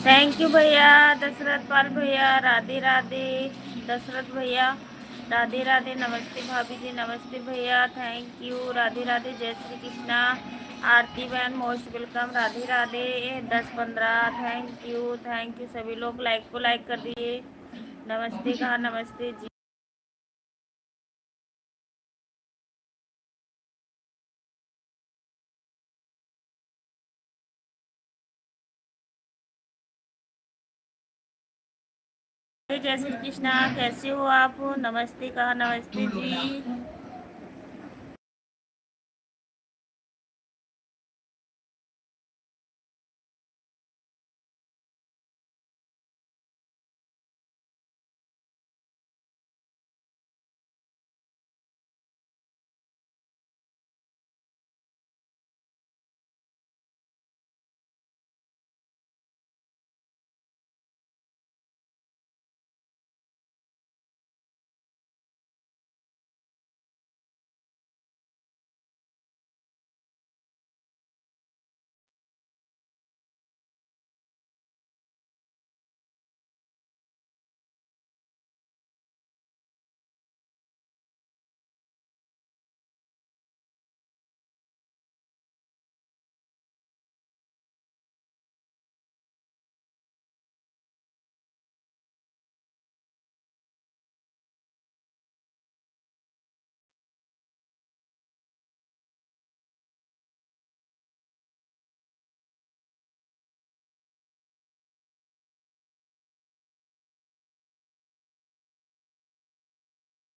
Thank you भैया दशरथ पाल भैया, राधे राधे दशरथ भैया, राधे राधे। नमस्ते भाभी जी, नमस्ते भैया, थैंक यू, राधे राधे, जय श्री कृष्णा। आरती बहन most welcome, Radhe Radhe. 10-15 thank you सभी लोग लाइक को लाइक कर दिए। नमस्ते कहा, नमस्ते जी। जय श्री कृष्णा, कैसे हो आप? नमस्ते कहा, नमस्ते जी।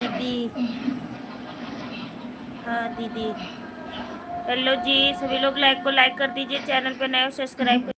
दीदी, हाँ दीदी, हेलो जी, सभी लोग लाइक को लाइक कर दीजिए, चैनल पे नए हो सब्सक्राइब कर।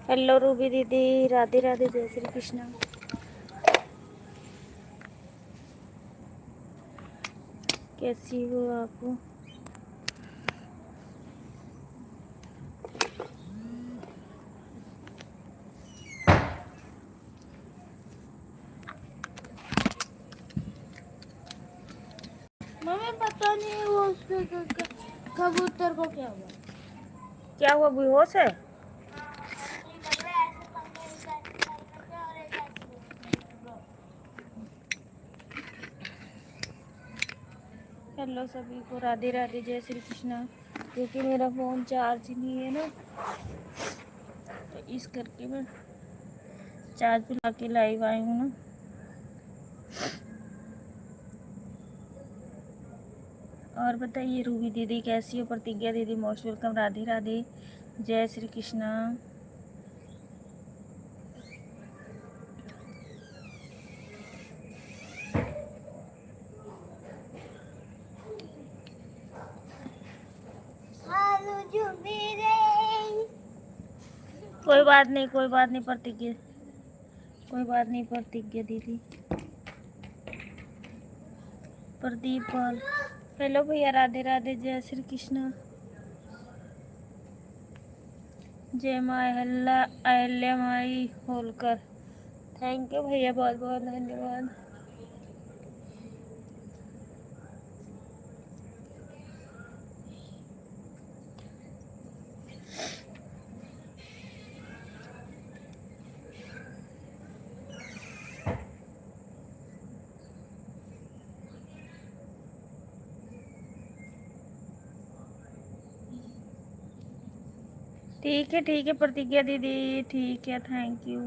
हेलो रूबी दीदी, राधे राधे, जय श्री कृष्णा। कैसी हो आप? मम्मी पता नहीं वो उसके कबूतर को क्या हुआ? क्या हुआ, बेहोश है? हेलो सभी को, राधे राधे, जय श्री कृष्णा। क्योंकि मेरा फ़ोन चार्ज नहीं है ना, तो इस करके मैं चार्ज पे ला के लाइव आई हूँ ना। और बताइए रूबी दीदी कैसी हो? प्रतिज्ञा दीदी मोस्ट वेलकम, राधे राधे, जय श्री कृष्णा। कोई बात नहीं, कोई बात नहीं प्रतिज्ञा, कोई बात नहीं प्रतिज्ञा दीदी। प्रदीप पाल, हेलो भैया, राधे राधे, जय श्री कृष्णा। जय माँ अहल्या माई होलकर, थैंक यू भैया, बहुत बहुत धन्यवाद। ठीक है प्रतिज्ञा दीदी, ठीक है, थैंक यू।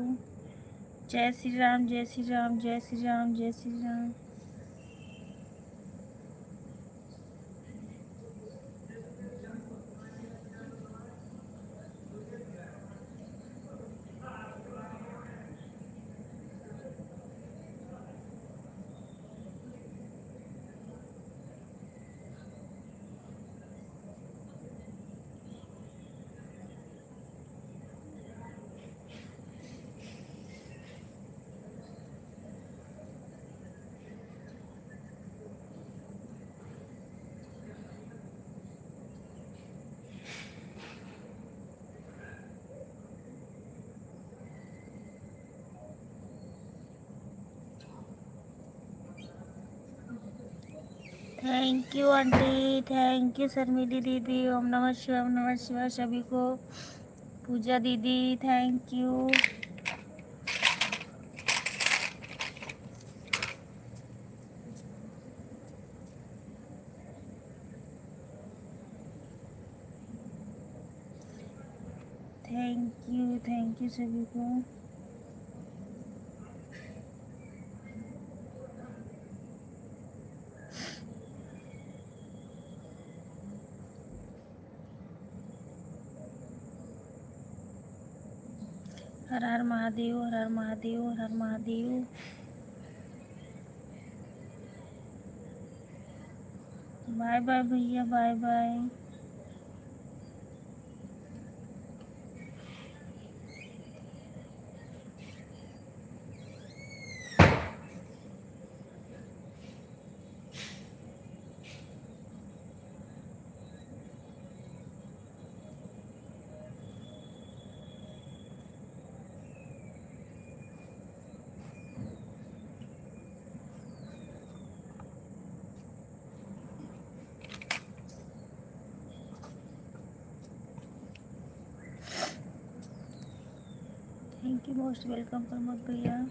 जय श्री राम, जय श्री राम, जय श्री राम, जय Shri Ram. Thank you aunty, thank you Sharmili दीदी, ओम नमः शिवाय, ओम नमः शिवाय सभी को। पूजा दीदी थैंक यू। थैंक यू सभी को। हर हर महादेव, हर हर महादेव, हर हर महादेव। बाय बाय भैया, bye bye. Thank you, most welcome Pramod भैया।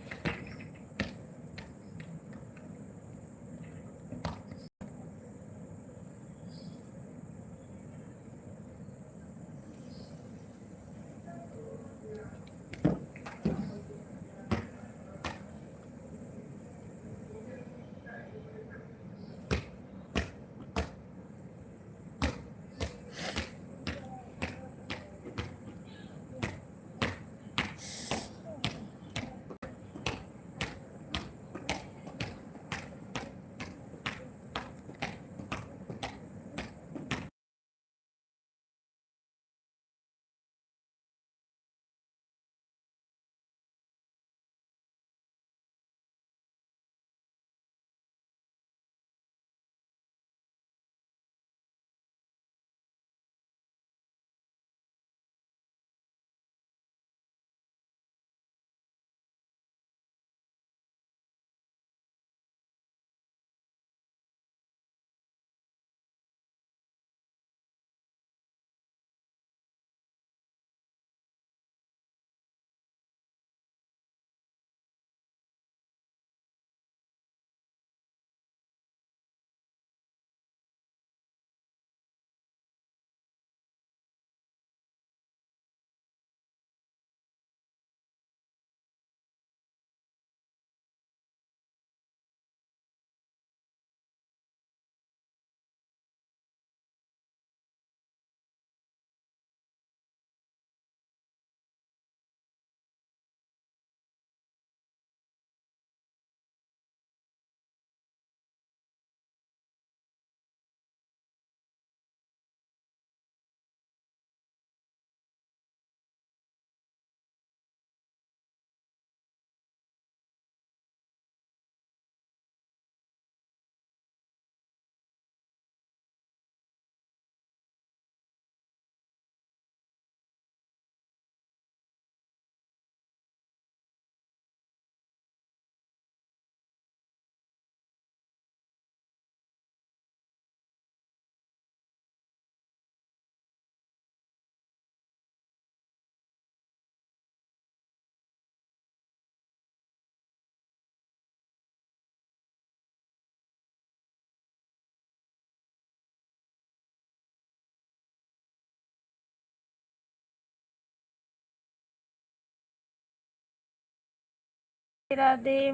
राधे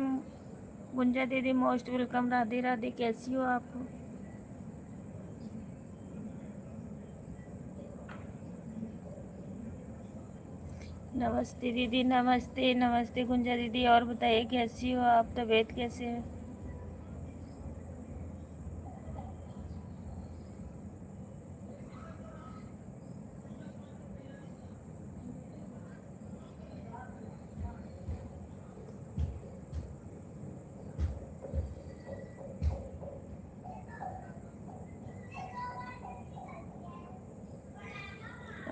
गुंजा दीदी, मोस्ट वेलकम। राधे राधे, कैसी हो आप? नमस्ते दीदी, नमस्ते नमस्ते गुंजा दीदी। और बताइए कैसी हो आप, तबीयत कैसे है?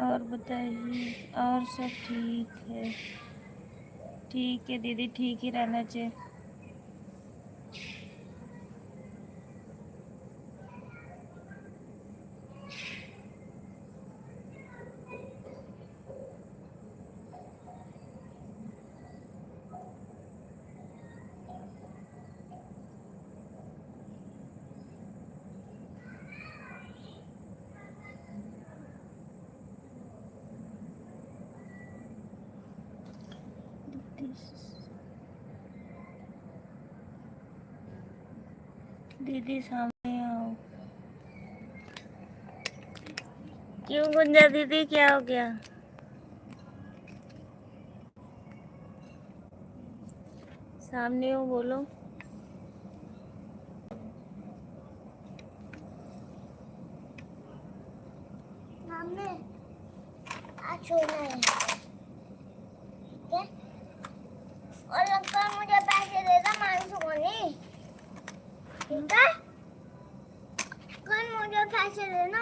और बताइए, और सब ठीक है? ठीक है दीदी, ठीक ही रहना चाहिए। दीदी सामने आओ। क्यों गुंजा दीदी, क्या हो गया? सामने हो, बोलो। आज छोड़ना है, ठीक है? और अंकल मुझे पैसे देना, मानसू को नहीं, ठीक है? कल मुझे पैसे देना,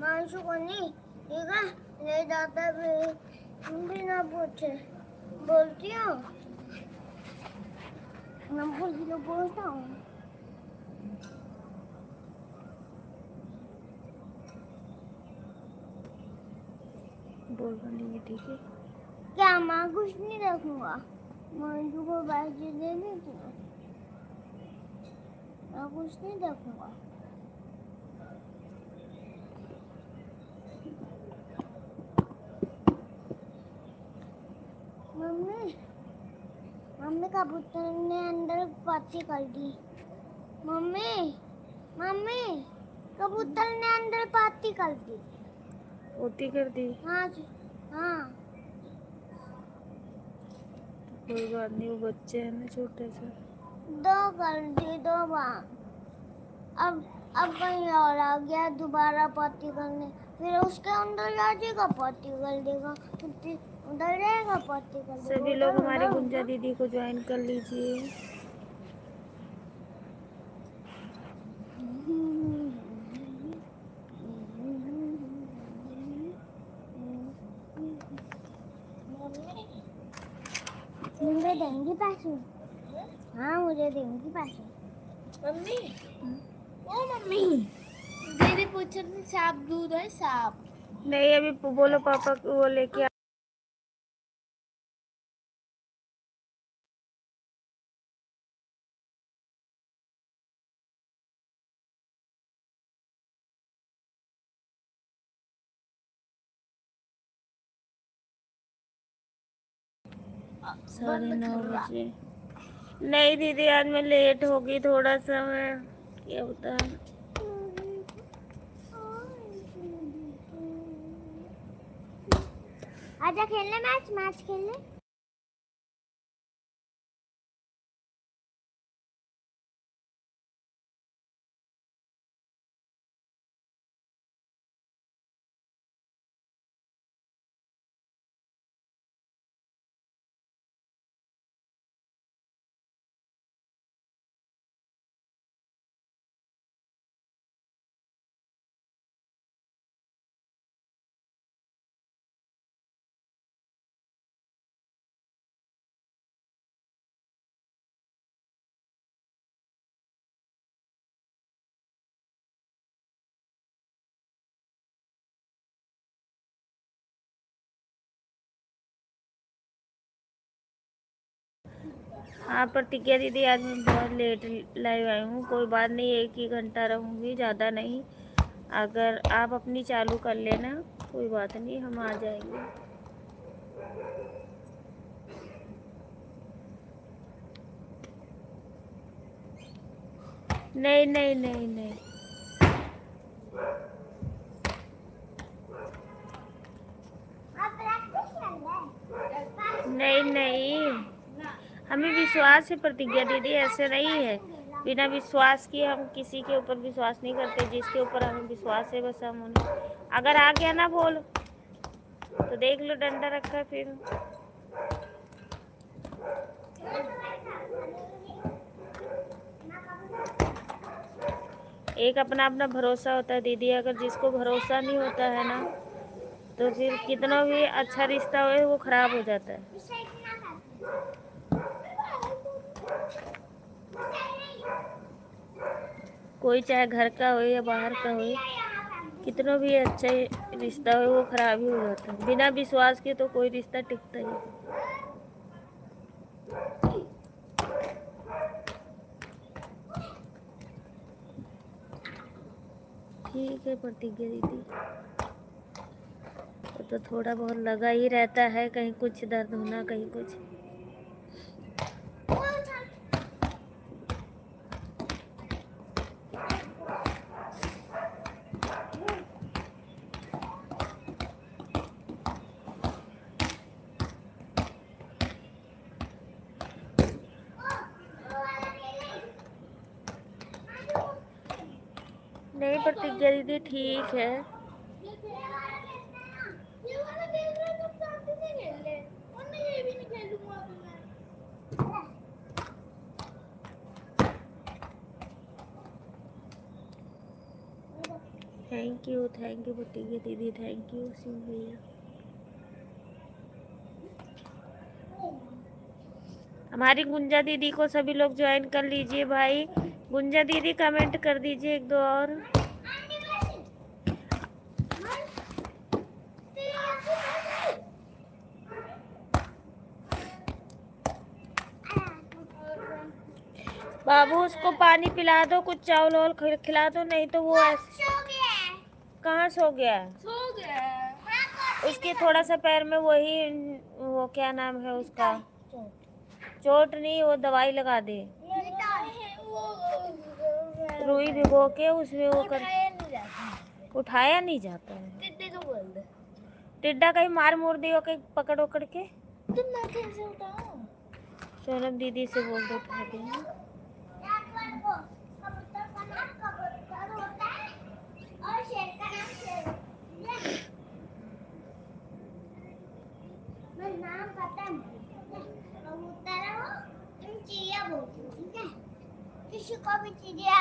मानसू को नहीं, ठीक है? ले जाता बिना पूछे, बोलती हूँ मैं, बोलता हूँ। बोल रही, ठीक है? क्या माँ कुछ नहीं रखूंगा, मानसू को पैसे दे देती हूँ, मैं कुछ नहीं रखूंगा। मम्मी, मम्मी कबूतर ने अंदर पाती कर दी। मम्मी, मम्मी कबूतर ने अंदर पाती कर दी। पोती कर दी? हाँ जी, हाँ। कोई बात नहीं, वो बच्चे हैं ना छोटे से। दो कर दी, दो बार। अब कहीं और आ गया दोबारा पाती करने, फिर उसके अंदर जाएगा पाती कर देगा, उधर रहेगा पाती कर देगा। सभी लोग हमारी गुंजा दीदी को ज्वाइन कर लीजिए। मुझे देंगी पैसे? हाँ मुझे देंगी पैसे। मम्मी, ओ मम्मी, दीदी पूछ रही सांप दूध है, सांप नहीं। अभी बोलो पापा को वो लेके आ। 9:30 बजे। नहीं दीदी, आज मैं लेट होगी थोड़ा सा, मैं क्या बता। आजा खेलने, मैच मैच खेलने। हाँ प्रतिज्ञा दीदी, आज मैं बहुत लेट लाइव आई हूँ। कोई बात नहीं, 1 ही घंटा रहूँगी, ज़्यादा नहीं। अगर आप अपनी चालू कर लेना, कोई बात नहीं, हम आ जाएंगे। नहीं नहीं नहीं नहीं नहीं नहीं, हमें विश्वास है प्रतिज्ञा दीदी, ऐसे नहीं है। बिना विश्वास के हम किसी के ऊपर विश्वास नहीं करते। जिसके ऊपर हमें विश्वास है बस हम उन्हें, अगर आ गया ना बोल तो देख लो डंडा रखा है फिर। एक अपना अपना भरोसा होता है दीदी, अगर जिसको भरोसा नहीं होता है ना तो फिर कितना भी अच्छा रिश्ता हो वो खराब हो जाता है। कोई चाहे घर का हो या बाहर का हो, कितना भी अच्छा रिश्ता हो वो खराब ही हो जाता है। बिना विश्वास के तो कोई रिश्ता टिकता ही नहीं। ठीक है प्रतिज्ञा दीदी, तो थोड़ा बहुत लगा ही रहता है, कहीं कुछ दर्द होना कहीं कुछ। नहीं प्रतिज्ञा दीदी ठीक है। थैंक यू प्रतिज्ञा दीदी, थैंक यू सिंह भैया। हमारी गुंजा दीदी को सभी लोग ज्वाइन कर लीजिए भाई। गुंजा दीदी कमेंट कर दीजिए एक दो और। बाबू उसको पानी पिला दो, कुछ चावल वावल खिला दो, नहीं तो वो ऐसे। कहाँ सो गया? उसके थोड़ा सा पैर में वही, वो क्या नाम है उसका, चोट नहीं, वो दवाई लगा दे। रुई भिगो के उसमें वो कर, उठाया नहीं जाता है। टिड्डा कहीं मार मोड़ दियो कहीं पकड़ उकड़ के। सोनम दीदी से बोल दो उठा दे। नाम खत्म, कबूतर हो तुम चिड़िया बोलते, ठीक है? किसी को भी चिड़िया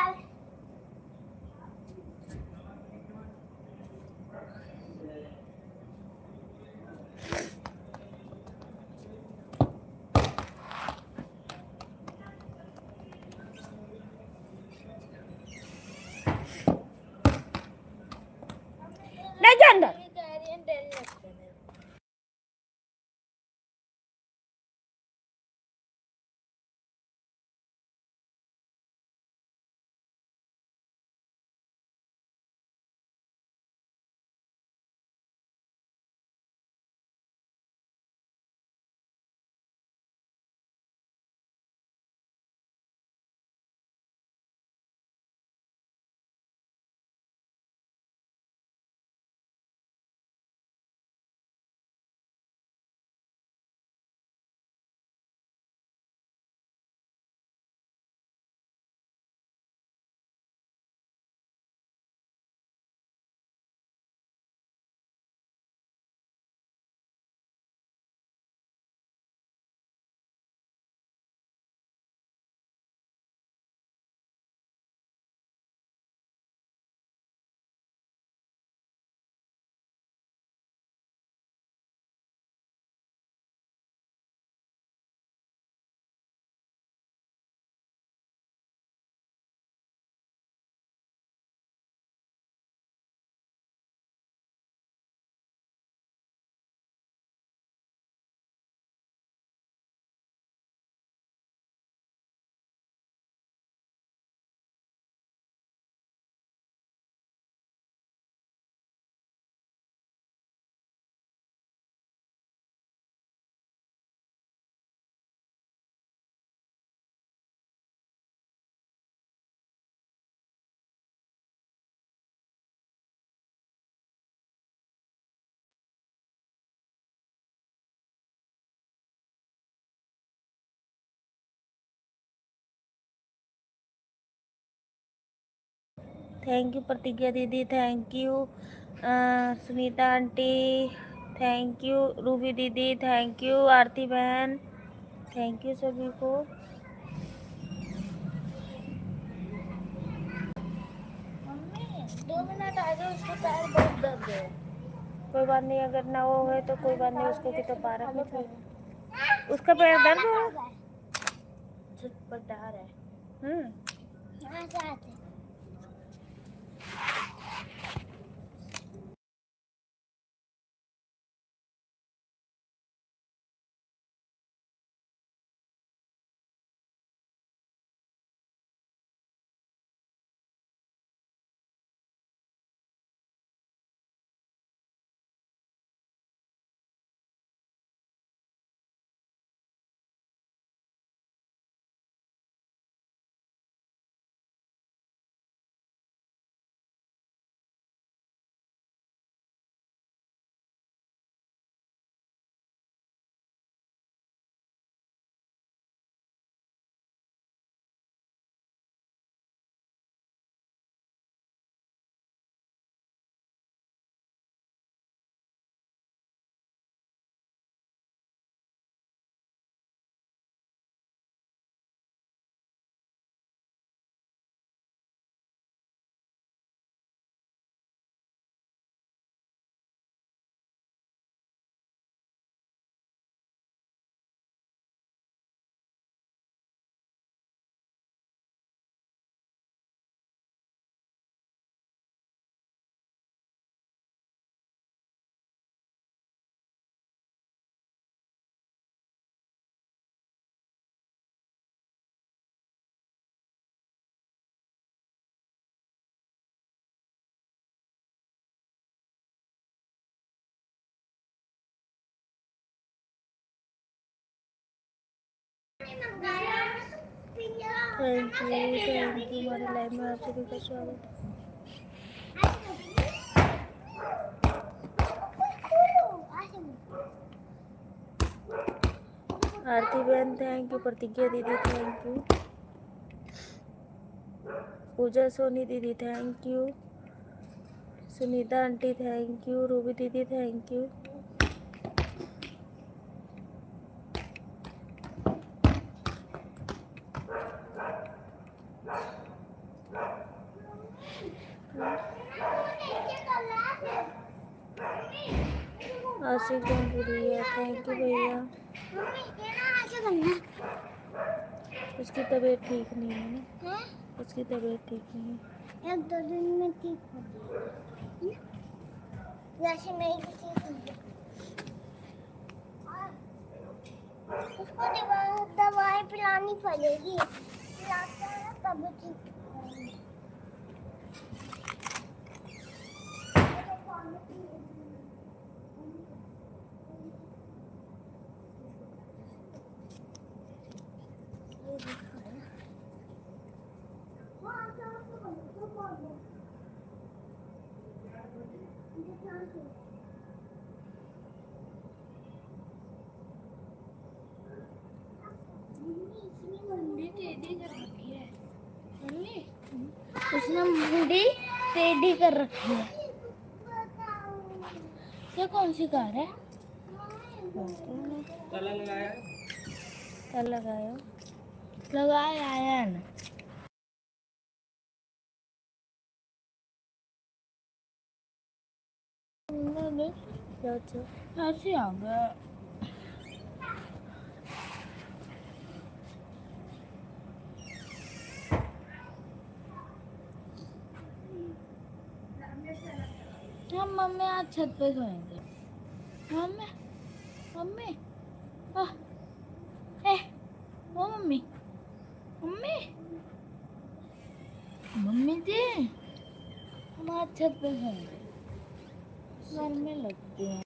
थैंक यू प्रतिज्ञा दीदी, thank you Sunita aunty, thank you Ruby दीदी, थैंक यू आरती बहन, थैंक यू सभी को। मम्मी 2 मिनट आ जाओ, उसके पैर बहुत दर्द है। कोई बात नहीं, अगर ना वो है तो कोई बात नहीं, उसको कि तो पार्क में छोड़, उसका पैर दर्द है, छटपटा रहा है। थैंक यू हमारे लाइव में आप सभी का स्वागत है। आरती बहन थैंक यू, प्रतिज्ञा दीदी थैंक यू, पूजा सोनी दीदी thank you, Sunita aunty thank you, Ruby दीदी thank you. Aashiq Jaunpuriya thank you भैया। उसकी तबीयत ठीक नहीं है ना, उसकी तबीयत ठीक नहीं है, 1-2 दिन में ठीक हो जाएगी, जैसे मेरी ठीक हो जाएगी। उसको दवाई पिलानी पड़ेगी, पिलाते हैं ना तब ठीक होगी। उसने मुंडी टेढ़ी कर रखी है। ये कौन सी कार है? ताला लगाया, ताला लगाया, लगाया है ना। ऐसे आ गया। हम मम्मी आज छत पे सोएंगे। मम्मी मम्मी ए ओ मम्मी मम्मी मम्मी जी, हम आज छत पे सोएंगे, गर्मी लगती है।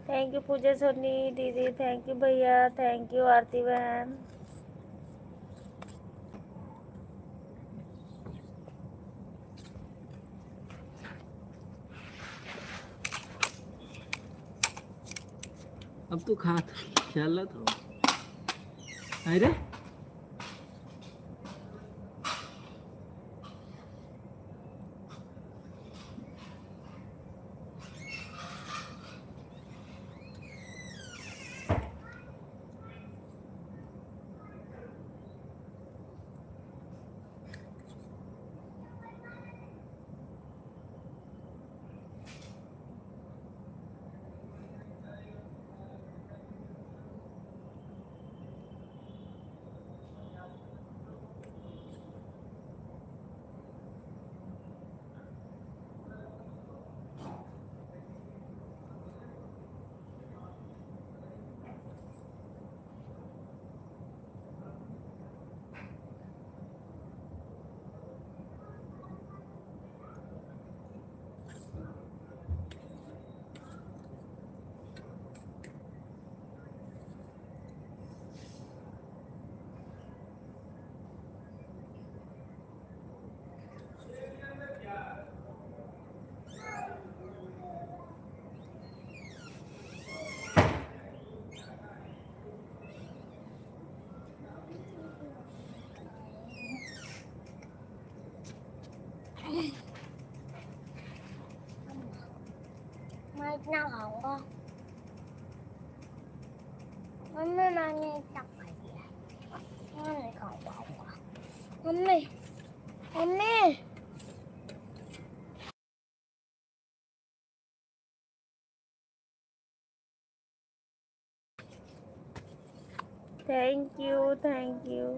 थैंक यू पूजा सोनी दीदी, थैंक यू भैया, थैंक यू आरती बहन। अब तो खा चल तो अरे मैं इतना खाऊंगा। मम्मी मैंने इतना खा लिया, मैं नहीं खा पाऊंगा। Mummy mummy thank you, thank you.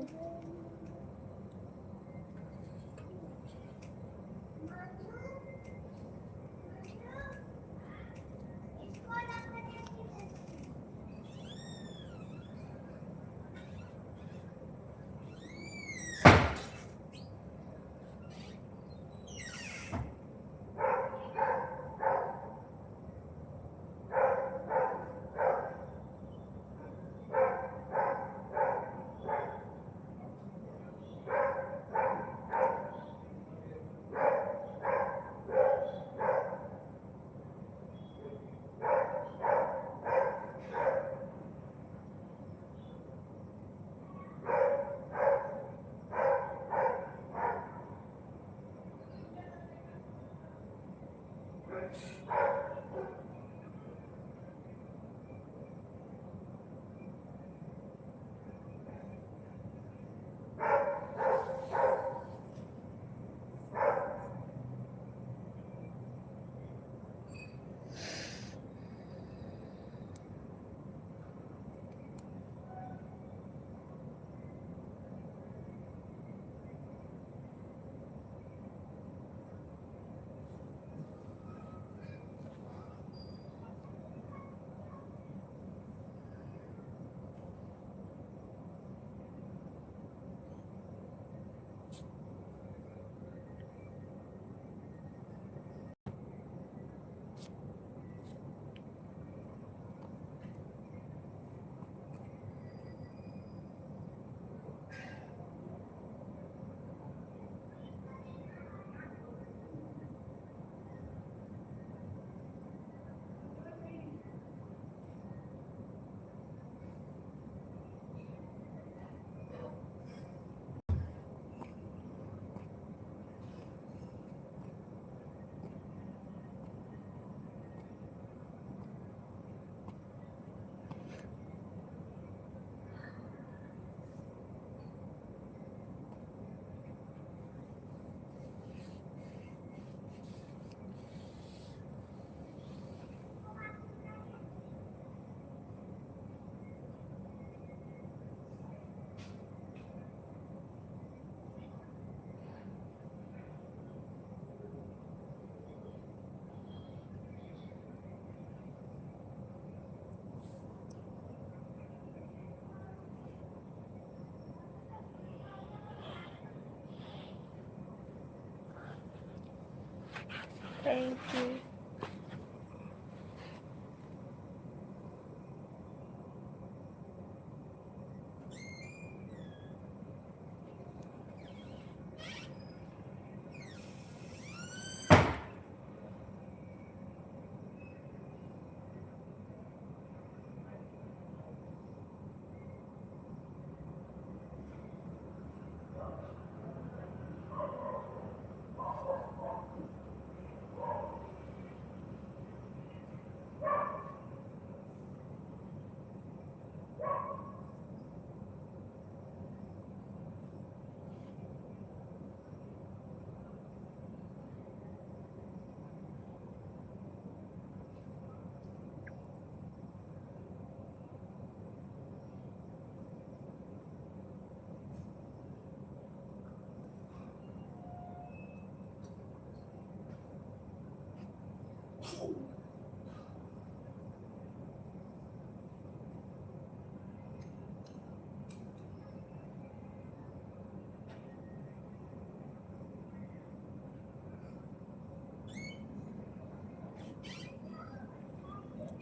Thank you.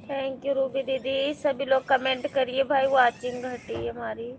Thank you Ruby दीदी। सभी लोग कमेंट करिए भाई, वाचिंग घटी है हमारी।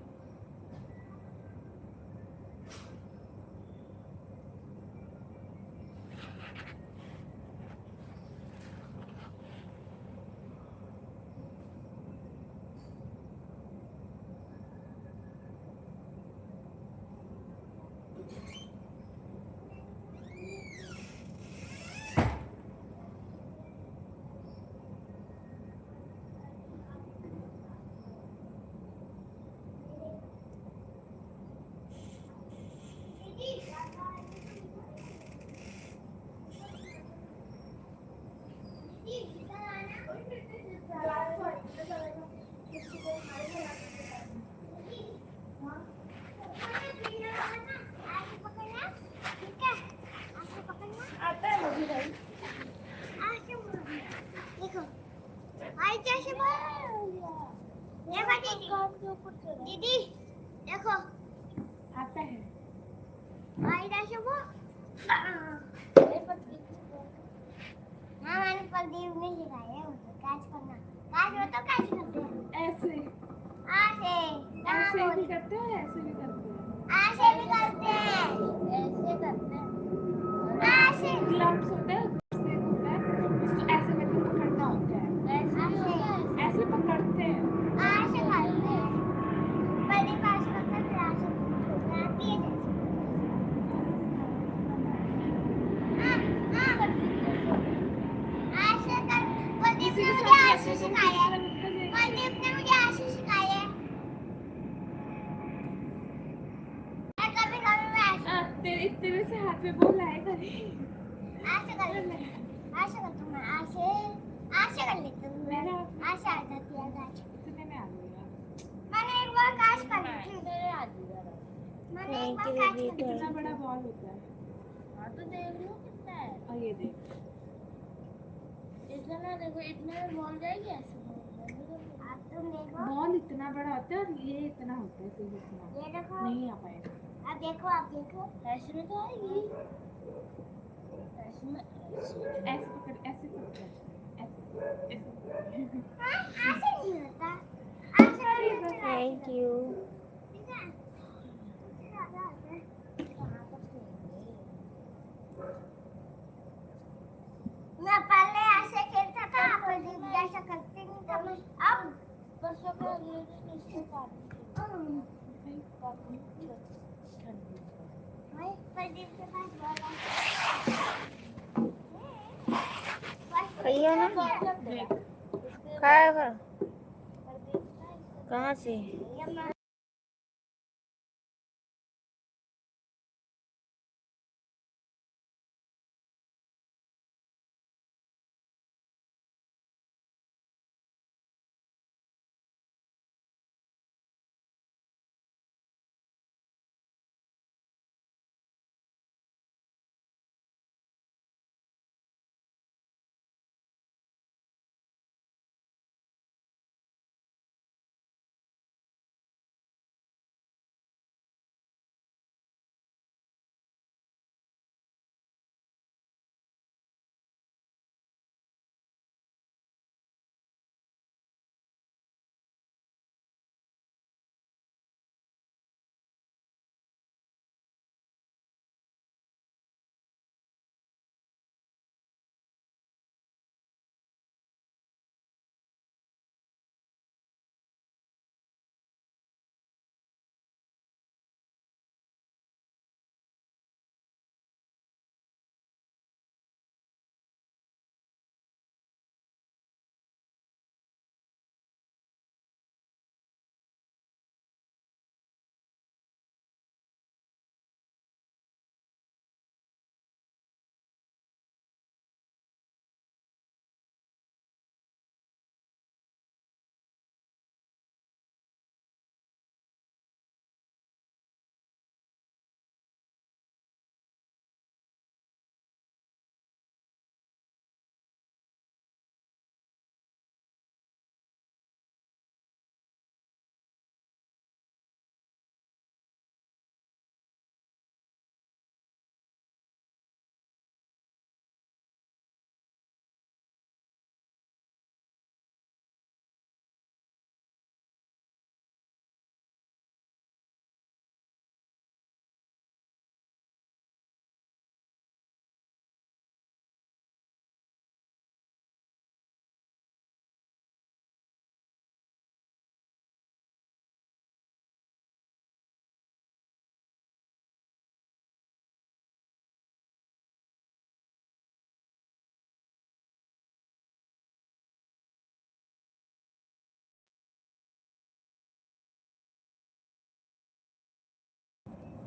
ऐसे पकड़ना, ठीक है? ऐसे पकड़ना। आता है मुझे भाई। ऐसे मुझे। देखो, भाई कैसे बोल रहा है? देखो दीदी, देखो आता है। भाई कैसे बोल? हाँ, मैंने प्रदीप ने सिखाया है मुझे कैच करना। कैच बताओ कैसे करते हैं? ऐसे। ऐसे भी करते हैं, ऐसे भी करते हैं। ऐसे भी करते हैं। ऐसे करते हैं। ऐसे ग्लव्स होते हैं, उससे होता है, उसको ऐसे करके पकड़ना होता है। ऐसे पकड़ते हैं। ऐसे करते हैं। पहले पास करते हैं, फिर ऐसे बनाती है जैसे। ऐसे कर। प्रदीप ने मुझे ऐसे सिखाया है। प्रदीप ने मुझे ऐसे सिखाया है। कभी कभी मैं तेरे से हाथ में बोल आएगा नहीं। ऐसे कर लेते हैं। ऐसे कर दूँ मैं, ऐसे कर लेती हूँ। ऐसे आ जाती है गाछ। कितने में आ गया? मैंने एक बार काश कर ली थी। मेरे आ गया। मैंने एक बार काश कर ली थी। कितना बड़ा बॉल होता है? हाँ तो देख लो कितना है। और ये देख। इतना देखो, इतने में बॉल जाएगी ऐसे। आप तुम देखो। बॉल इतना बड़ा होता है और ये इतना होता है, सिर्फ इतना। ये देखो। नहीं आ पाएगा। आप देखो, आप देखो। ऐसे में तो आएगी। ऐसे में ऐसे पकड़, ऐसे पकड़, ऐसे ऐसे। हाँ, ऐसे नहीं होता। ऐसे होता है। Thank you. ठीक है। इससे ज़्यादा होता है। कहाँ तक खेलेंगे? मैं पहले ऐसे खेलता था, प्रदीप जैसा करते नहीं था मैं। अब परसों का ये इससे भाई प्रदीप के पास बॉल खाइए ना। है। खाएगा कहाँ से?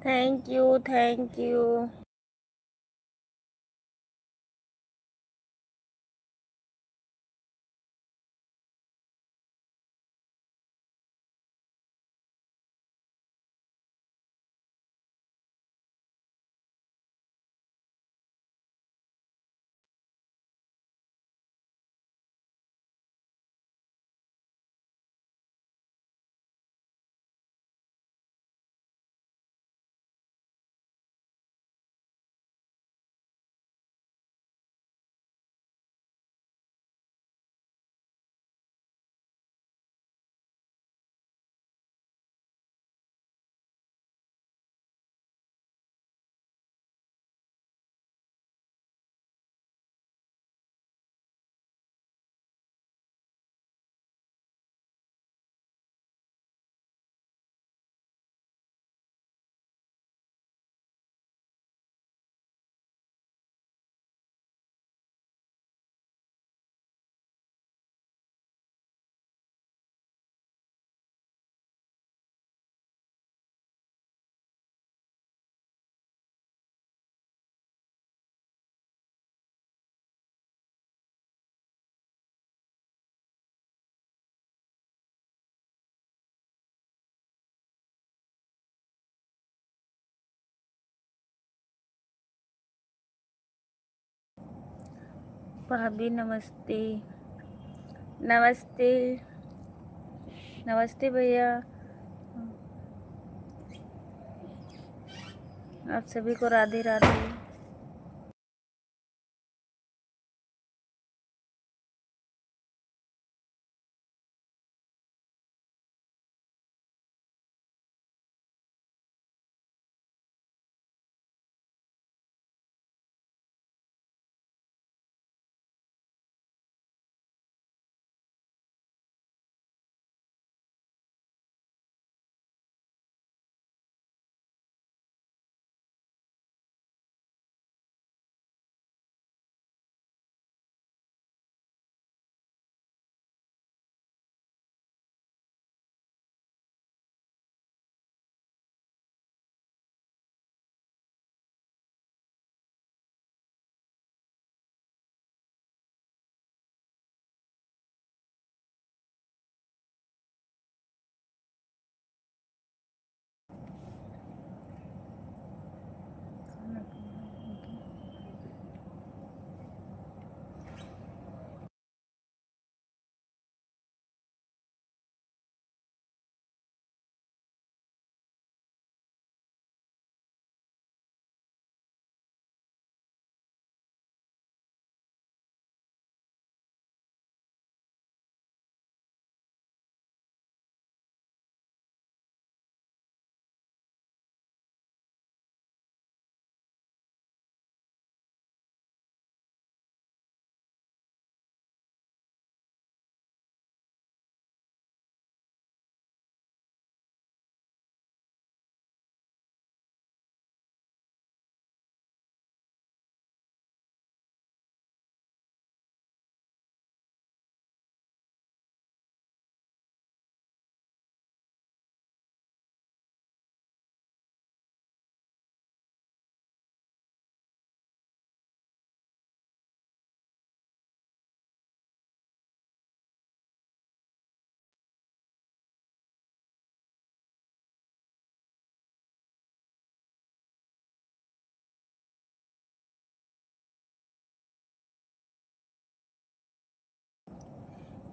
Thank you, thank you. भाभी नमस्ते। नमस्ते, नमस्ते भैया। आप सभी को राधे राधे।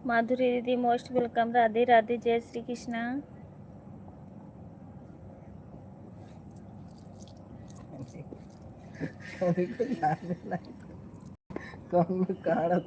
माधुरी दीदी मोस्ट वेलकम। राधे राधे, जय श्री कृष्णा। कौन काढ़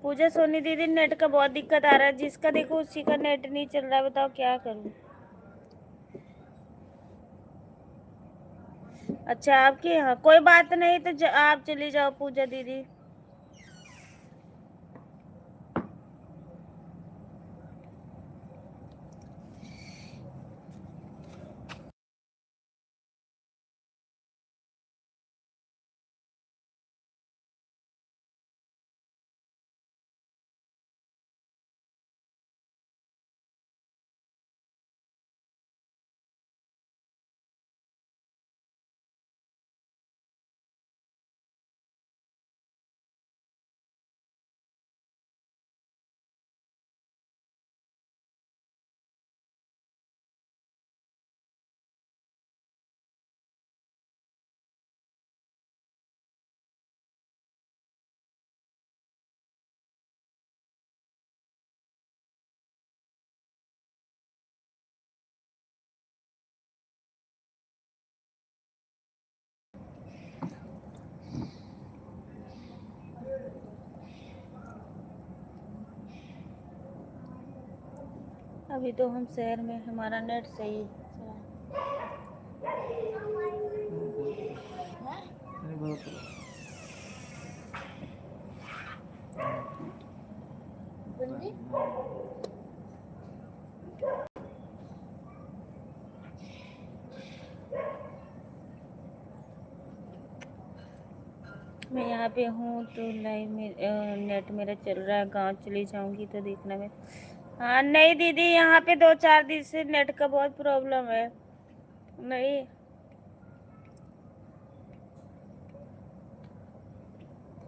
पूजा सोनी दीदी नेट का बहुत दिक्कत आ रहा है, जिसका देखो उसी का नेट नहीं चल रहा है, बताओ क्या करूं। अच्छा आपके यहाँ कोई बात नहीं तो आप चली जाओ पूजा दीदी। अभी तो हम शहर में, हमारा नेट सही है। नहीं बोलो तो। मैं यहाँ पे हूँ तो लाइव में नेट मेरा चल रहा है, गांव चली जाऊंगी तो देखना मैं। हाँ नहीं दीदी, यहाँ पे 2-4 दिन से नेट का बहुत प्रॉब्लम है। नहीं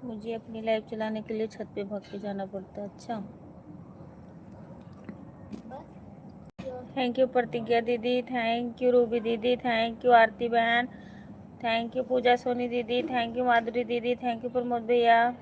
मुझे अपनी लाइव चलाने के लिए छत पे भाग के जाना पड़ता है। अच्छा थैंक यू प्रतिज्ञा दीदी, थैंक यू रूबी दीदी, थैंक यू आरती बहन, थैंक यू पूजा सोनी दीदी, थैंक यू माधुरी दीदी, थैंक यू प्रमोद भैया।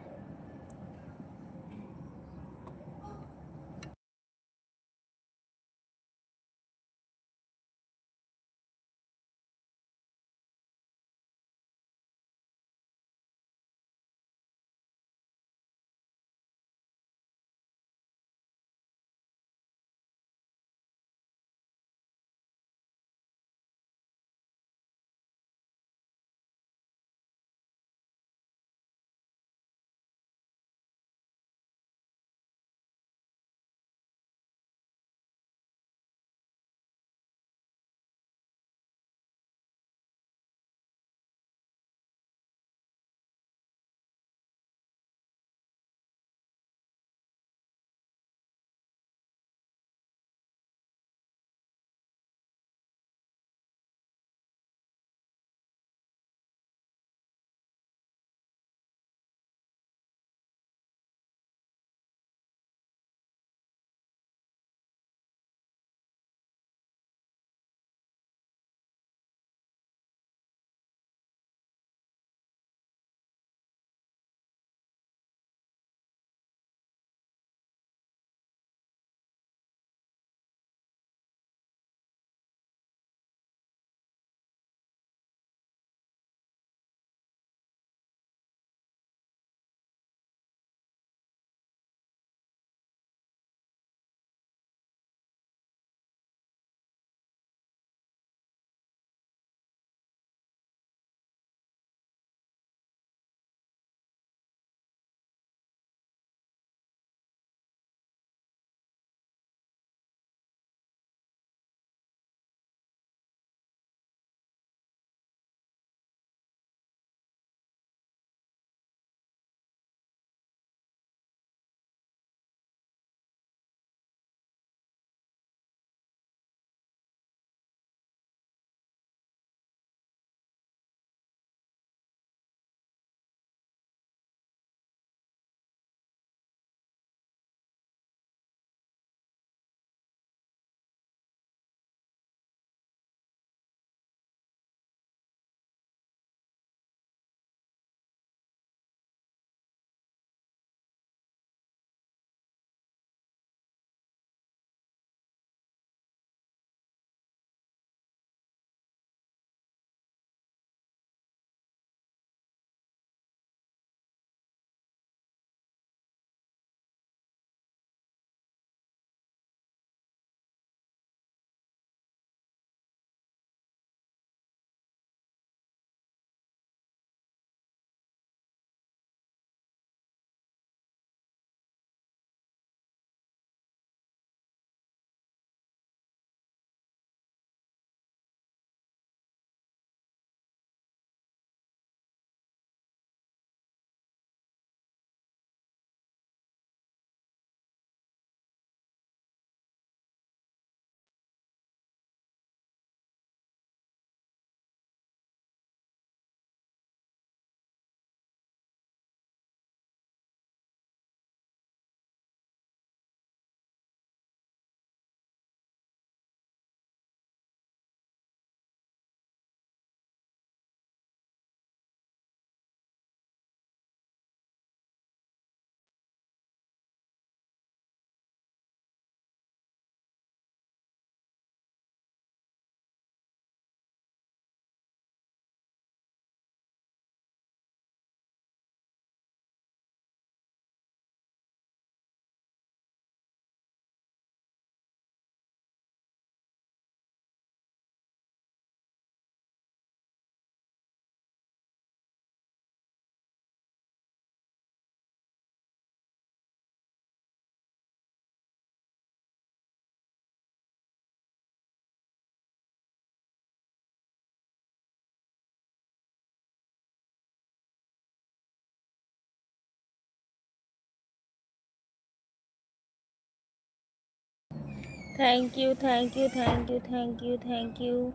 Thank you, thank you, thank you, thank you, thank you.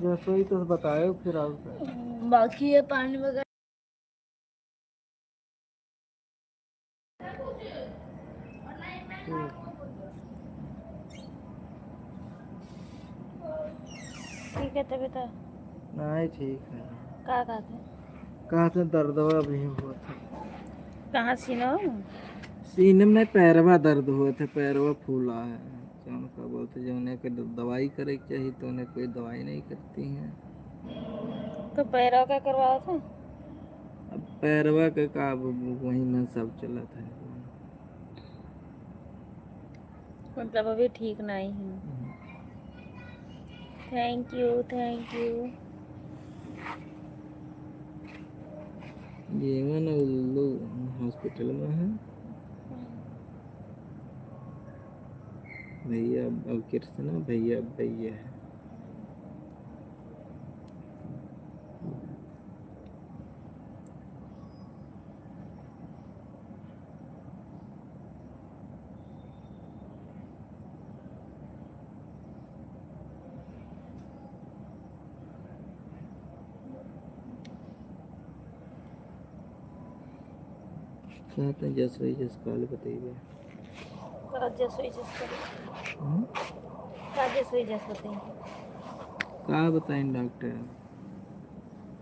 जैसे ही तो बताए फिर आप बाकी है पानी वगैरह। ठीक है तभी तो। नहीं ठीक है। क्या कहते हैं? कहाँ से दर्द हुआ भी हुआ था। कहाँ सीनो? सीने में पैरवा दर्द हुआ था, पैरवा फूला है। जौन का बोलते जो उन्हें कोई दवाई करे के चाहिए तो उन्हें कोई दवाई नहीं करती हैं। तो पैरों का करवाओ था? अब पैरवा के का वही में सब चला था। मतलब अभी ठीक नहीं है। Thank you, thank you. जीवन उल्लू हॉस्पिटल में है भैया। अब कृष्णा भैया भैया है। कहते हैं जस वही जस काल बताइए। जस हुई जस करो। क्या जस हुई जस बताइए। का बताएं डॉक्टर।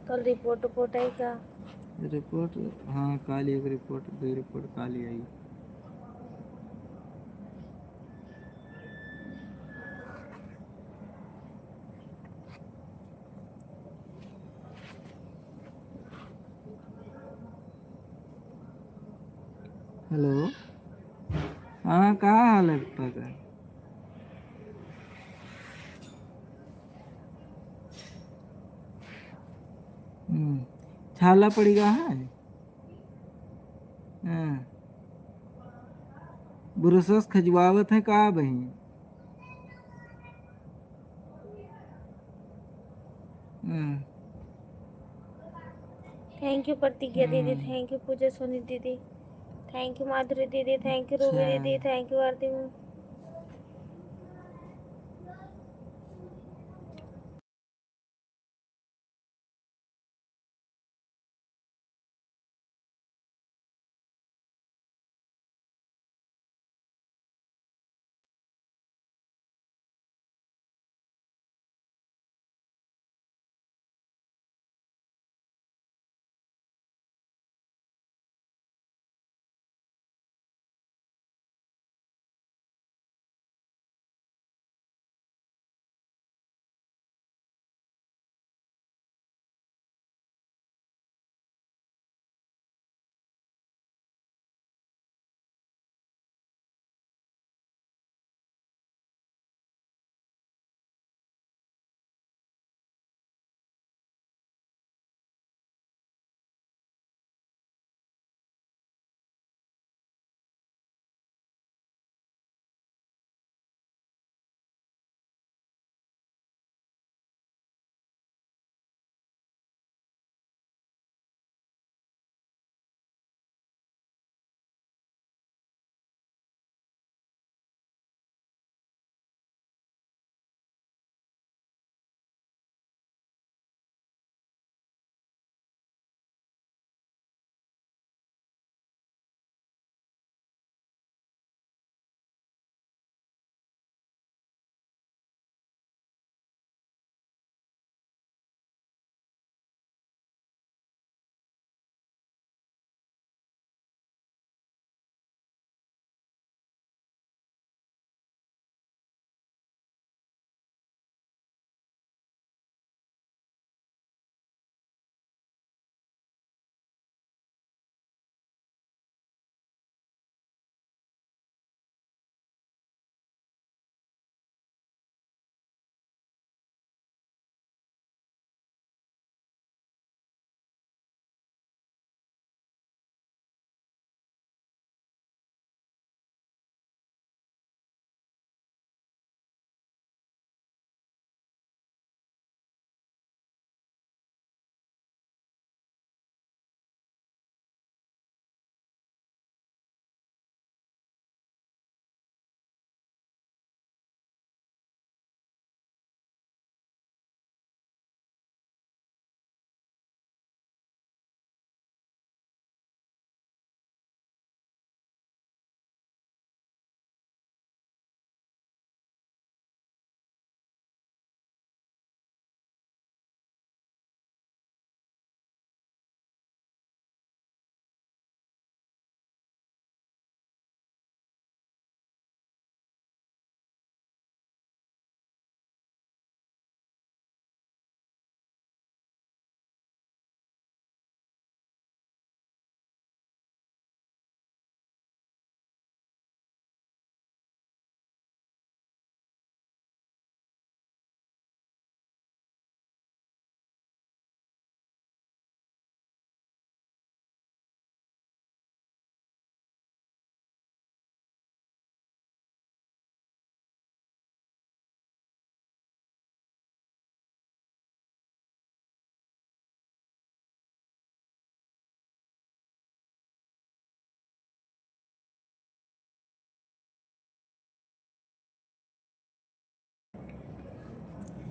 कल रिपोर्ट रिपोर्ट है क्या? रिपोर्ट हाँ काली एक रिपोर्ट दो रिपोर्ट काली आई। हेलो हाँ कहाँ हाल है पप्पा का। छाला पड़ेगा है। हाँ बुरसस खजवावत है का बही। हाँ थैंक यू प्रतिज्ञा दीदी, थैंक यू पूजा सोनी दीदी, थैंक यू माधुरी दीदी, थैंक यू रूबी अच्छा दीदी, थैंक यू आरती।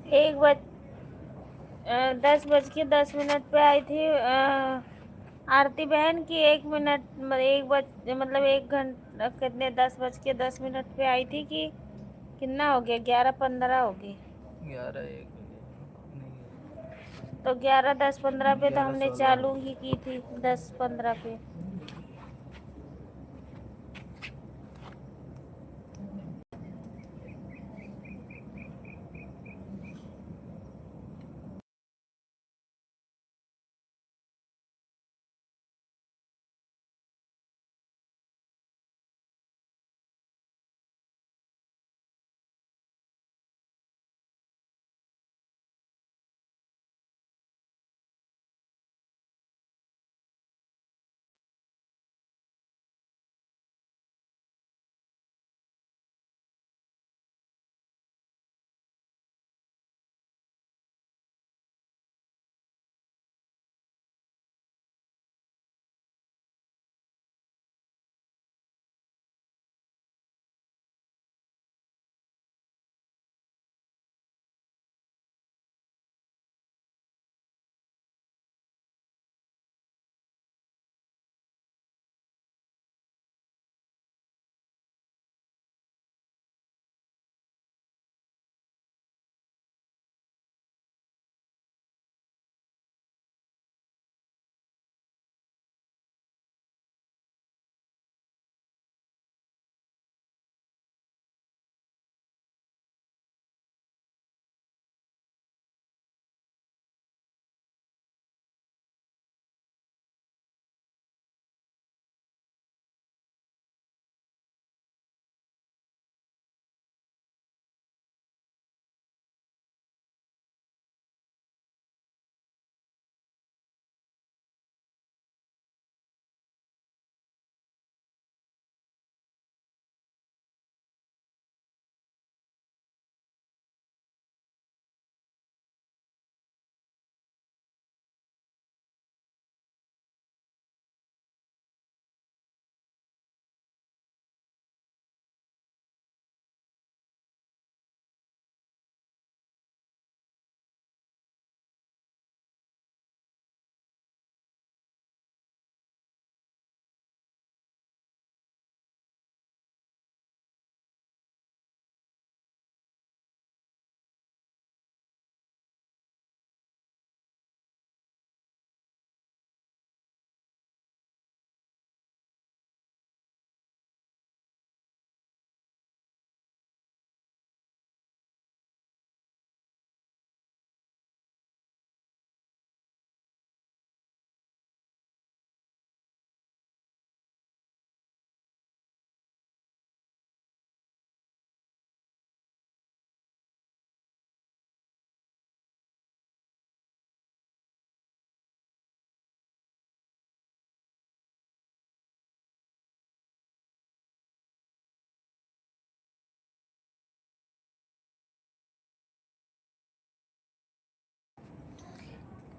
एक बज 10:10 पे आई थी आरती बहन की। 1 मिनट मतलब 1 घंटा कितने 10:10 पे आई थी कि कितना हो गया 11:15 हो गई। 11 1 नहीं, तो 11:10-15 पे तो हमने 11 16 हो चालू गया। ही की थी 10:15 पे।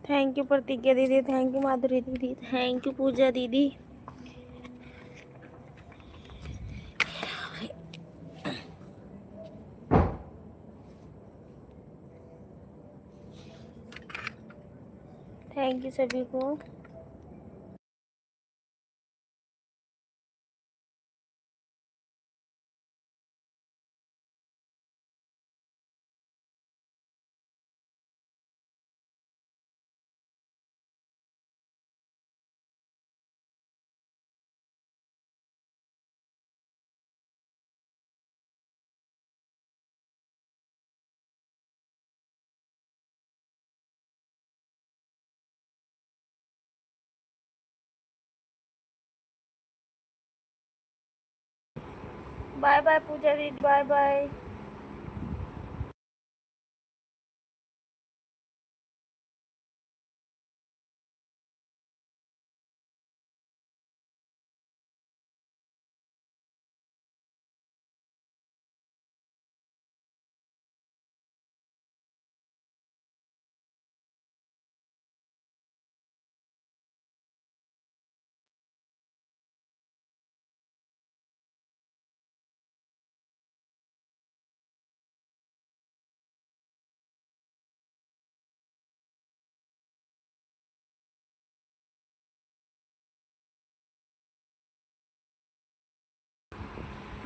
थैंक यू प्रतिज्ञा दीदी, थैंक यू माधुरी दीदी, थैंक यू पूजा दीदी। थैंक यू सभी को। बाय बाय पूजा दीदी, बाय बाय।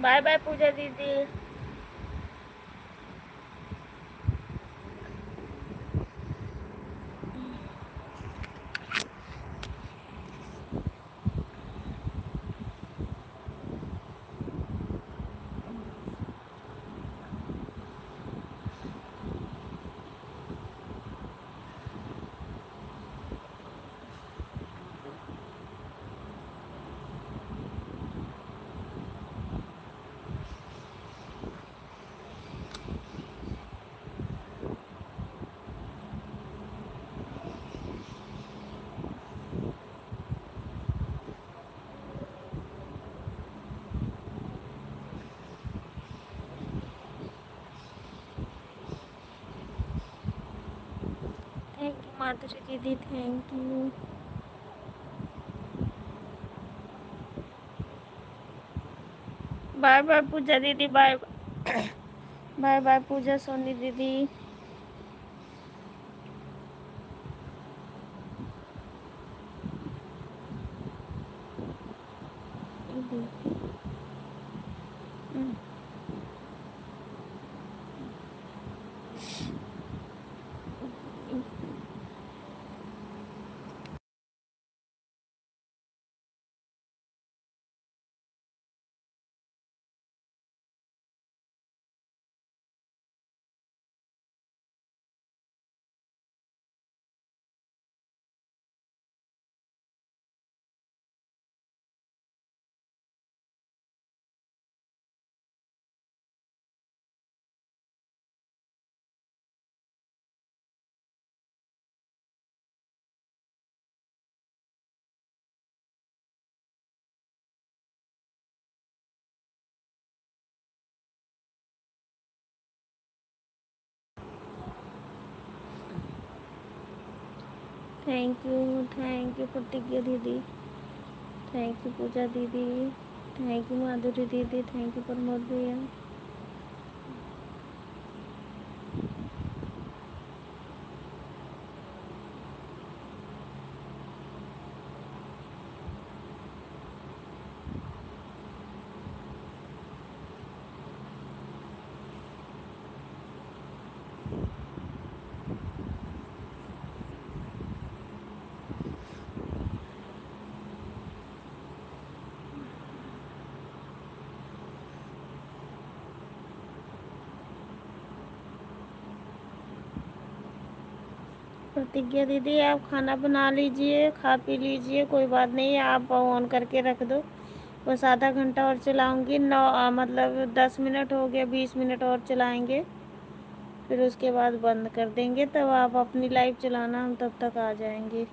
बाय बाय पूजा दीदी। थैंक यू माधुरी दीदी, थैंक यू। बाय बाय पूजा दीदी, बाय बाय बाय पूजा सोनी दीदी। थैंक यू प्रतिज्ञा दीदी, थैंक यू पूजा दीदी, थैंक यू माधुरी दीदी, थैंक यू प्रमोद भैया। प्रतिज्ञा दीदी आप खाना बना लीजिए, खा पी लीजिए, कोई बात नहीं, आप ऑन करके रख दो। बस आधा घंटा और चलाऊंगी, मतलब 10 मिनट हो गया, 20 मिनट और चलाएंगे, फिर उसके बाद बंद कर देंगे। तब आप अपनी लाइव चलाना, हम तब तक आ जाएंगे।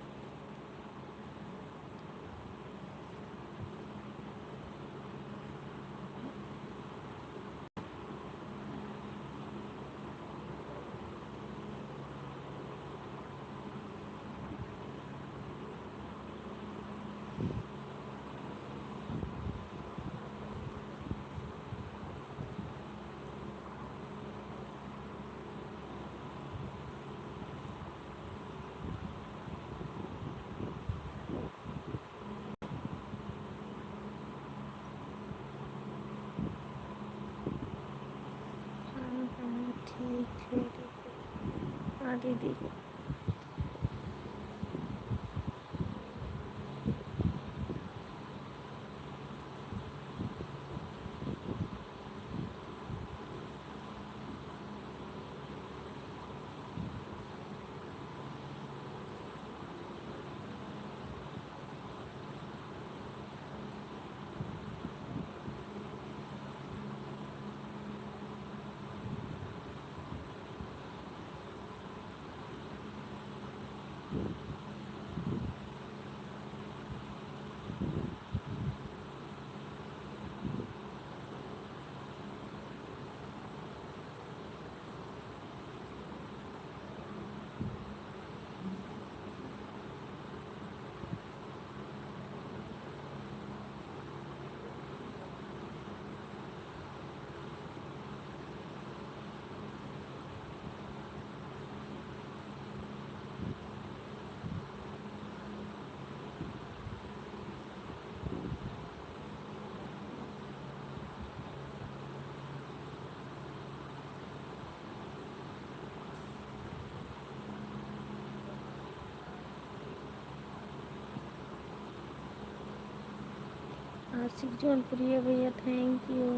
ठीक है हाँ दीदी। कौशिक जौनपुरिया भैया थैंक यू।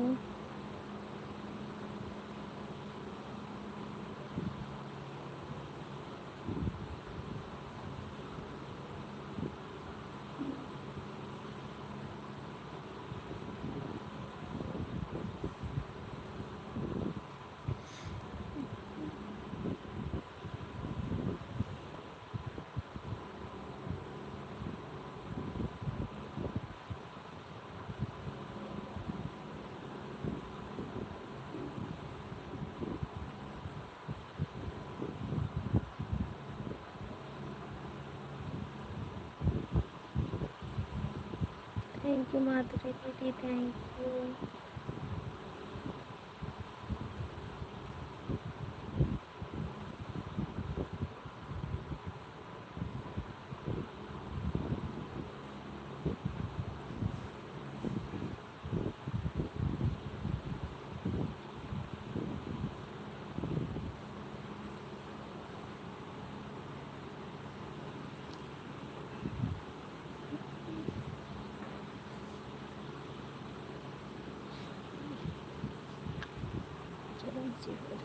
थैंक यू माधुरी दीदी थैंक यू। चरण सिंह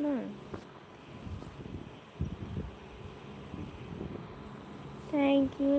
ना thank you.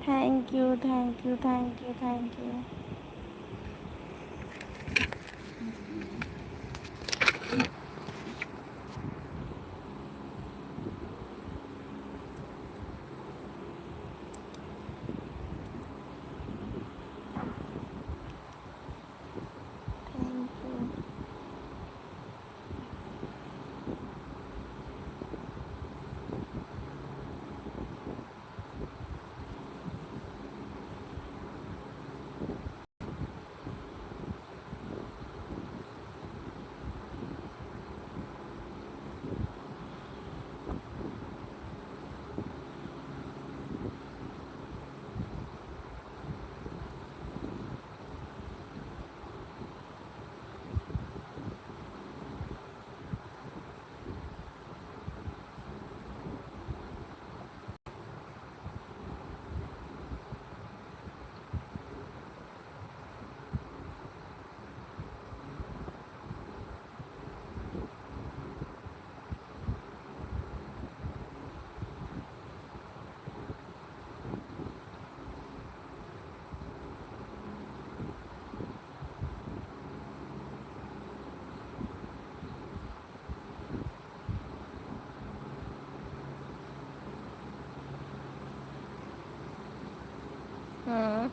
Thank you, thank you, thank you, thank you. Thank you. हाँ।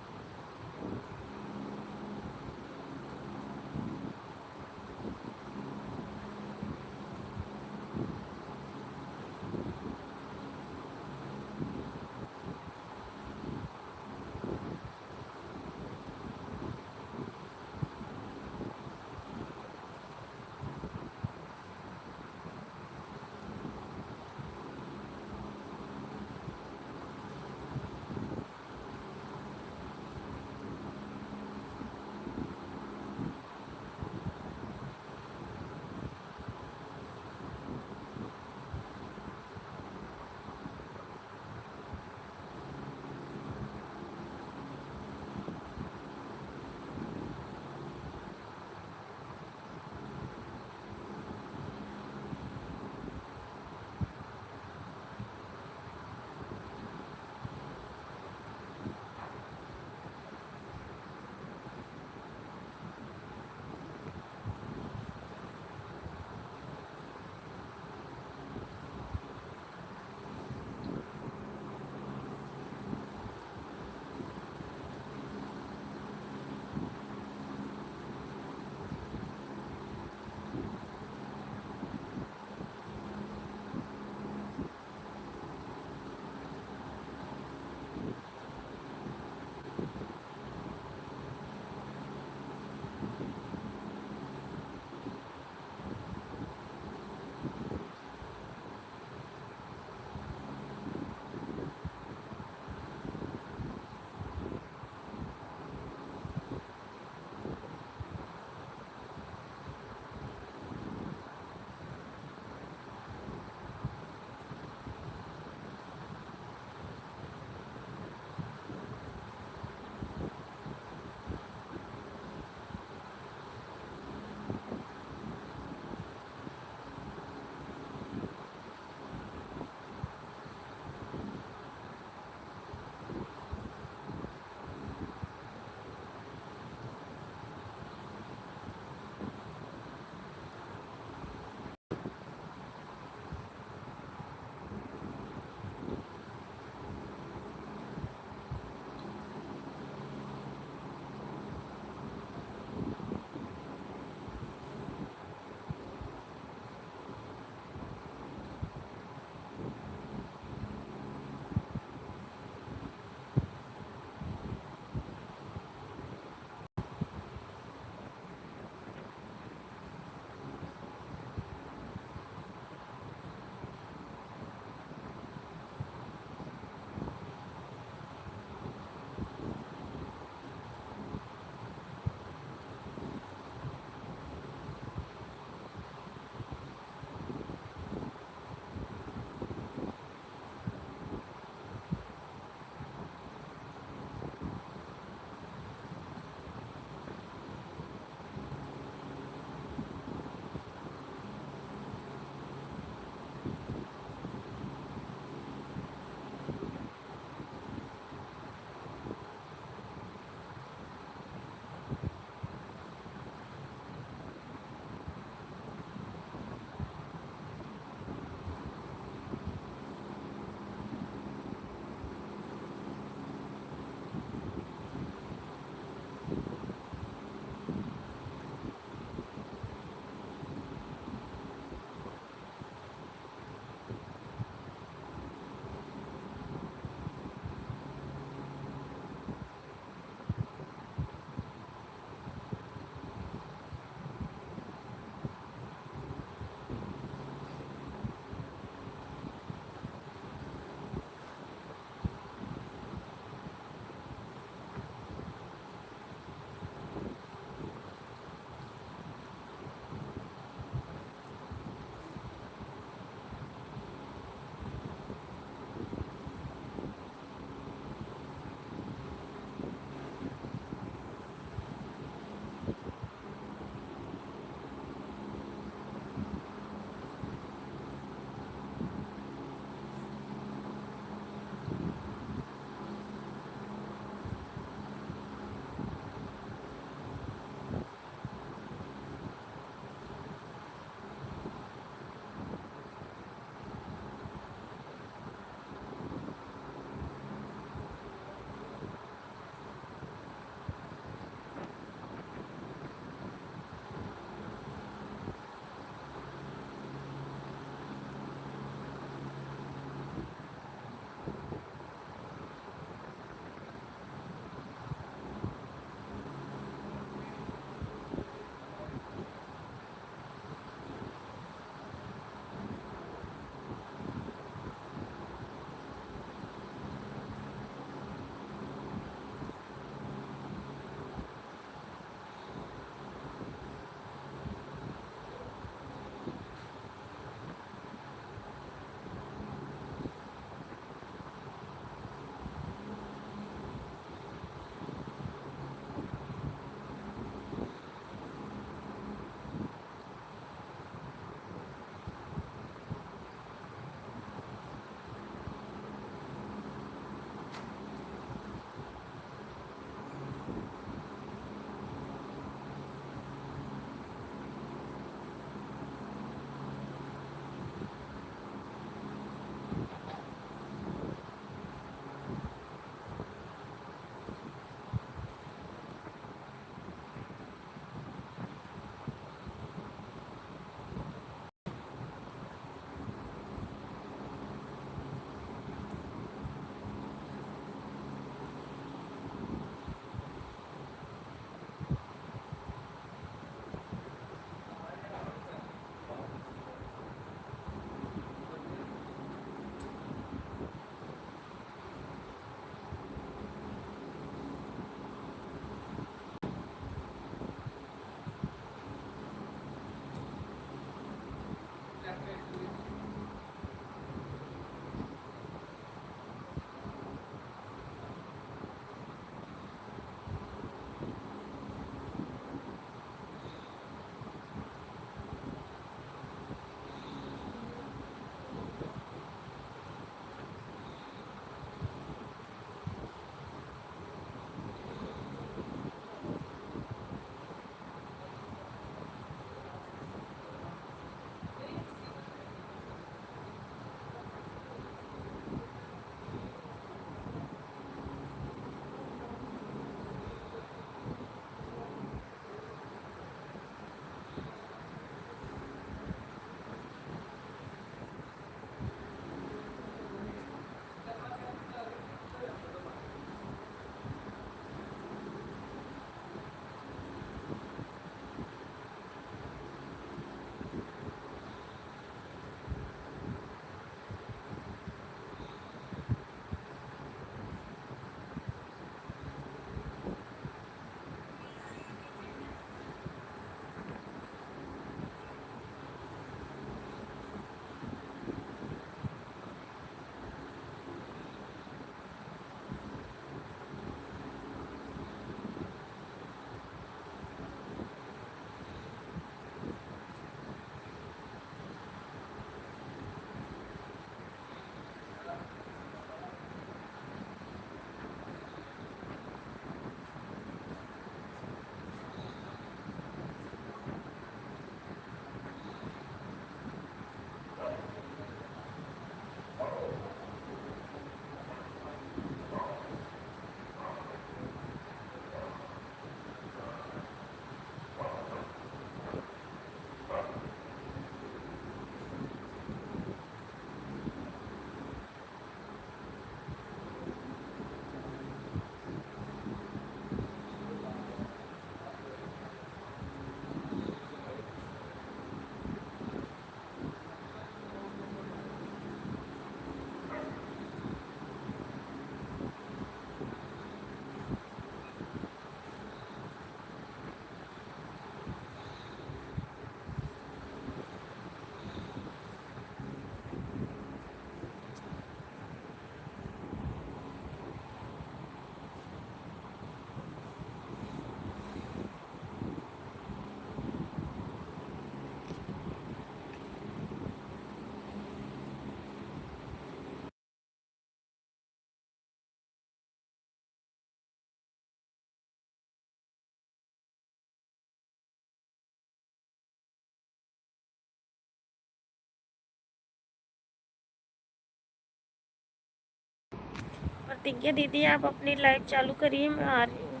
प्रतिज्ञा दीदी आप अपनी लाइव चालू करिए, मैं आ रही हूँ,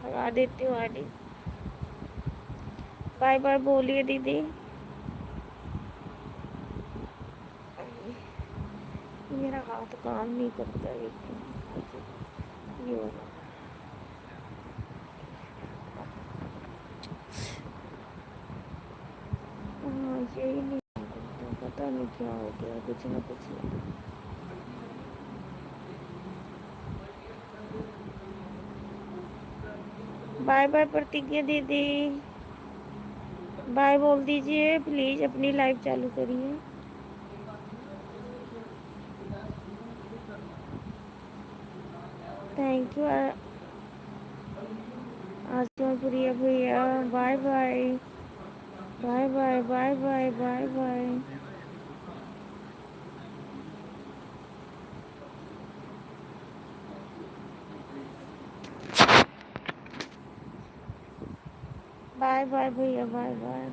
लगा देती हूँ आईडी। बाय बाय बोलिए दीदी। मेरा हाथ काम नहीं करता है, ये हो रहा। हाँ यही नहीं करता, पता नहीं क्या हो गया, कुछ ना कुछ ना। बाय बाय प्रतिज्ञा दीदी, बाय बोल दीजिए प्लीज, अपनी लाइव चालू करिए। थैंक यू आसमान प्रिया भैया, bye bye bye bye bye bye bye bye. Bye bye भैया, बाय बाय।